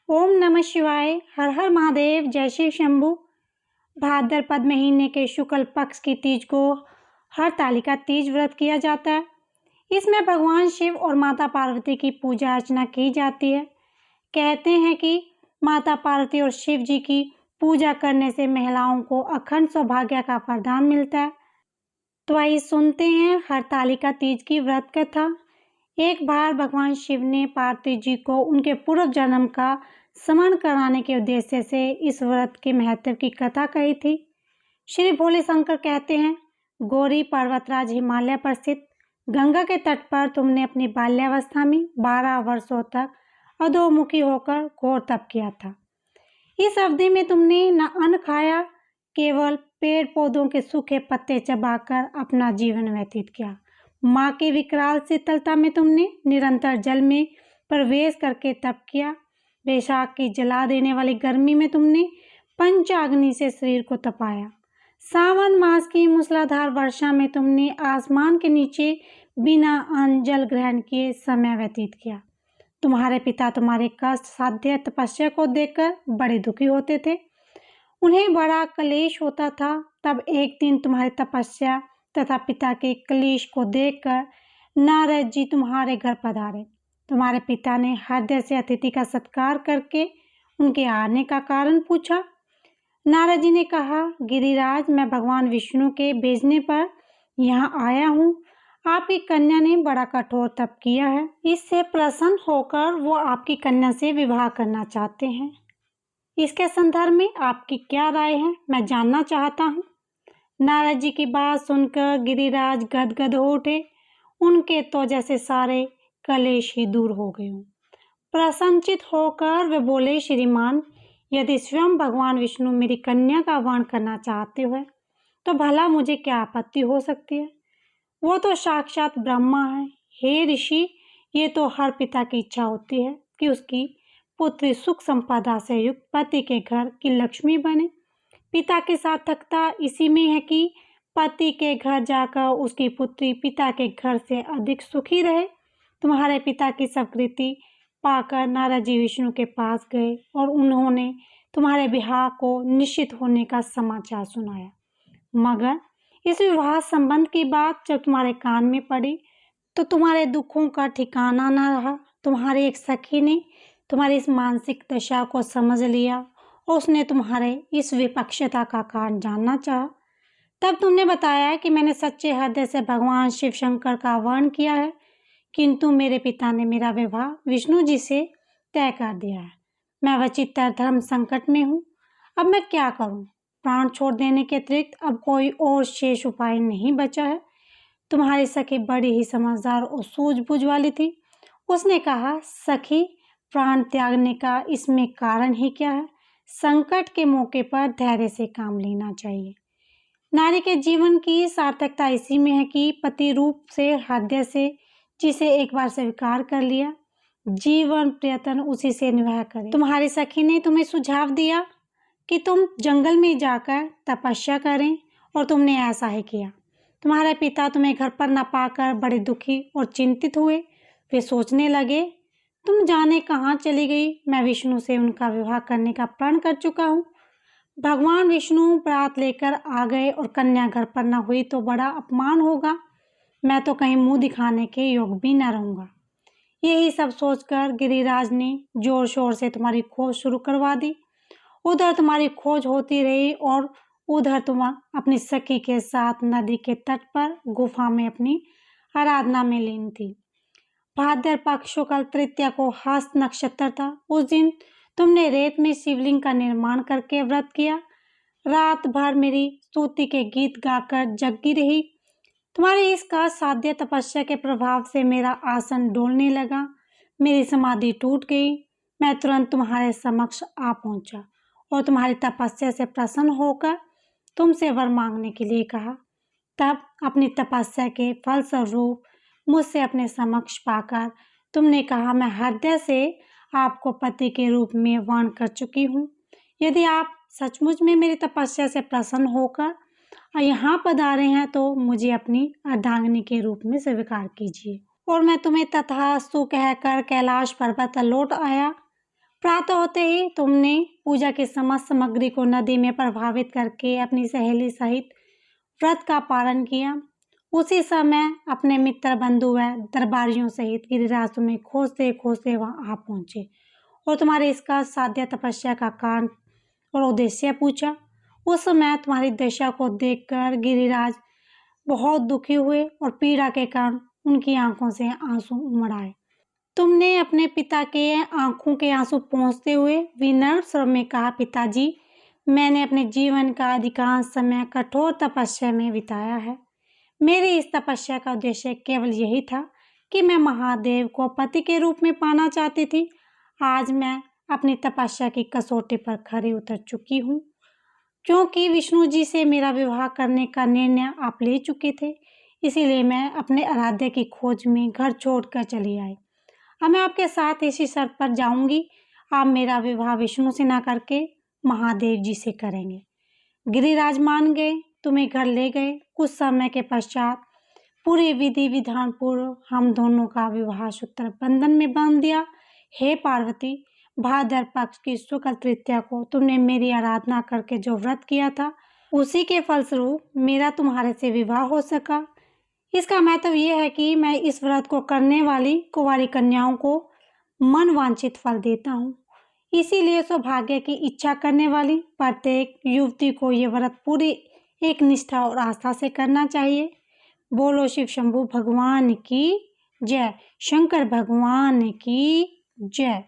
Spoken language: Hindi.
ओम नमः शिवाय। हर हर महादेव। जय शिव शंभू। भाद्रपद महीने के शुक्ल पक्ष की तीज को हरतालिका तीज व्रत किया जाता है। इसमें भगवान शिव और माता पार्वती की पूजा अर्चना की जाती है। कहते हैं कि माता पार्वती और शिव जी की पूजा करने से महिलाओं को अखंड सौभाग्य का वरदान मिलता है। तो आइए सुनते हैं हरतालिका तीज की व्रत कथा। एक बार भगवान शिव ने पार्वती जी को उनके पूर्व जन्म का स्मरण कराने के उद्देश्य से इस व्रत के महत्व की कथा कही थी। श्री भोले शंकर कहते हैं, गौरी पर्वतराज हिमालय पर स्थित गंगा के तट पर तुमने अपनी बाल्यावस्था में 12 वर्षों तक अधोमुखी होकर घोर तप किया था। इस अवधि में तुमने न अन्न खाया, केवल पेड़ पौधों के सूखे पत्ते चबाकर अपना जीवन व्यतीत किया। माँ की विकराल शीतलता में तुमने निरंतर जल में प्रवेश करके तप किया। बैसाख की जला देने वाली गर्मी में तुमने पंचाग्नि से शरीर को तपाया। सावन मास की मूसलाधार वर्षा में तुमने आसमान के नीचे बिना अन्न जल ग्रहण किए समय व्यतीत किया। तुम्हारे पिता तुम्हारे कष्ट साध्य तपस्या को देखकर बड़े दुखी होते थे। उन्हें बड़ा क्लेश होता था। तब एक दिन तुम्हारी तपस्या तथा पिता के क्लेश को देखकर नारद जी तुम्हारे घर पधारे। तुम्हारे पिता ने हृदय से अतिथि का सत्कार करके उनके आने का कारण पूछा। नारद जी ने कहा, गिरिराज, मैं भगवान विष्णु के भेजने पर यहाँ आया हूँ। आपकी कन्या ने बड़ा कठोर तप किया है। इससे प्रसन्न होकर वो आपकी कन्या से विवाह करना चाहते हैं। इसके संदर्भ में आपकी क्या राय है, मैं जानना चाहता हूँ। नारद जी की बात सुनकर गिरिराज गदगद हो उठे। उनके तो जैसे सारे कलेश ही दूर हो गए हों। प्रसन्नचित होकर वे बोले, श्रीमान, यदि स्वयं भगवान विष्णु मेरी कन्या का वर्ण करना चाहते हो तो भला मुझे क्या आपत्ति हो सकती है। वो तो साक्षात ब्रह्मा है। हे ऋषि, ये तो हर पिता की इच्छा होती है कि उसकी पुत्री सुख संपदा से युक्त पति के घर की लक्ष्मी बने। पिता की सार्थकता इसी में है कि पति के घर जाकर उसकी पुत्री पिता के घर से अधिक सुखी रहे। तुम्हारे पिता की स्वीकृति पाकर नारद जी विष्णु के पास गए और उन्होंने तुम्हारे विवाह को निश्चित होने का समाचार सुनाया। मगर इस विवाह संबंध की बात जब तुम्हारे कान में पड़ी तो तुम्हारे दुखों का ठिकाना न रहा। तुम्हारी एक सखी ने तुम्हारी इस मानसिक दशा को समझ लिया और उसने तुम्हारे इस विपक्षता का कारण जानना चाहा। तब तुमने बताया कि मैंने सच्चे हृदय से भगवान शिव शंकर का वर्ण किया है, किंतु मेरे पिता ने मेरा विवाह विष्णु जी से तय कर दिया है। मैं वचित्तर धर्म संकट में हूँ। अब मैं क्या करूँ। प्राण छोड़ देने के अतिरिक्त अब कोई और शेष उपाय नहीं बचा है। तुम्हारी सखी बड़ी ही समझदार और सूझबूझ वाली थी। उसने कहा, सखी, प्राण त्यागने का इसमें कारण ही क्या है। संकट के मौके पर धैर्य से काम लेना चाहिए। नारी के जीवन की सार्थकता इसी में है कि पति रूप से हृदय से जिसे एक बार स्वीकार कर लिया, जीवन प्रयत्न उसी से निर्वाह करे। तुम्हारी सखी ने तुम्हें सुझाव दिया कि तुम जंगल में जाकर तपस्या करें और तुमने ऐसा ही किया। तुम्हारे पिता तुम्हें घर पर न पाकर बड़े दुखी और चिंतित हुए। वे सोचने लगे, तुम जाने कहाँ चली गई। मैं विष्णु से उनका विवाह करने का प्रण कर चुका हूँ। भगवान विष्णु बारात लेकर आ गए और कन्या घर पर न हुई तो बड़ा अपमान होगा। मैं तो कहीं मुंह दिखाने के योग भी न रहूँगा। यही सब सोचकर गिरिराज ने जोर शोर से तुम्हारी खोज शुरू करवा दी। उधर तुम्हारी खोज होती रही और उधर तुम अपनी सखी के साथ नदी के तट पर गुफा में अपनी आराधना में लीन थी। भाद्रपद शुक्ल तृतीया को हस्त नक्षत्र था। उस दिन तुमने रेत में शिवलिंग का निर्माण करके व्रत किया। रात भर मेरी स्तुति के गीत गाकर जगी रही। तुम्हारी इस साध्य तपस्या के प्रभाव से मेरा आसन डोलने लगा। मेरी समाधि टूट गई। मैं तुरंत तुम्हारे समक्ष आ पहुंचा और तुम्हारी तपस्या से प्रसन्न होकर तुमसे वर मांगने के लिए कहा। तब अपनी तपस्या के फलस्वरूप मुझसे अपने समक्ष पाकर तुमने कहा, मैं हृदय से आपको पति के रूप में वर्ण कर चुकी हूँ। यदि आप सचमुच में मेरी तपस्या से प्रसन्न होकर यहाँ पधारे हैं तो मुझे अपनी अर्धांगिनी के रूप में स्वीकार कीजिए। और मैं तुम्हें तथास्तु कहकर कैलाश पर्वत लौट आया। प्रातः होते ही तुमने पूजा की समस्त सामग्री को नदी में प्रभावित करके अपनी सहेली सहित व्रत का पालन किया। उसी समय अपने मित्र बंधु व दरबारियों सहित गिरिराज तुम्हें खोजते खोजते वहां आ पहुंचे और तुम्हारे इसका साध्य तपस्या का कारण और उद्देश्य पूछा। उस समय तुम्हारी दशा को देखकर गिरिराज बहुत दुखी हुए और पीड़ा के कारण उनकी आंखों से आंसू उमड़ आए। तुमने अपने पिता के आंखों के आंसू पोंछते हुए विनम्र स्वर में कहा, पिताजी, मैंने अपने जीवन का अधिकांश समय कठोर तपस्या में बिताया है। मेरी इस तपस्या का उद्देश्य केवल यही था कि मैं महादेव को पति के रूप में पाना चाहती थी। आज मैं अपनी तपस्या की कसौटी पर खरी उतर चुकी हूँ। क्योंकि विष्णु जी से मेरा विवाह करने का निर्णय आप ले चुके थे, इसीलिए मैं अपने आराध्य की खोज में घर छोड़कर चली आई। अब मैं आपके साथ इसी शर्त पर जाऊंगी, आप मेरा विवाह विष्णु से ना करके महादेव जी से करेंगे। गिरिराज मान गए, तुम्हें घर ले गए। कुछ समय के पश्चात पूरी विधि विधान पूर्व हम दोनों का विवाह सूत्र बंधन में बांध दिया। हे पार्वती, भाद्र पक्ष की शुक्ल तृतीया को तुमने मेरी आराधना करके जो व्रत किया था, उसी के फलस्वरूप मेरा तुम्हारे से विवाह हो सका। इसका महत्व यह है कि मैं इस व्रत को करने वाली कुंवारी कन्याओं को मन वांछित फल देता हूँ। इसीलिए सौभाग्य की इच्छा करने वाली प्रत्येक युवती को ये व्रत पूरी एक निष्ठा और आस्था से करना चाहिए। बोलो शिव शंभू भगवान की जय, शंकर भगवान की जय।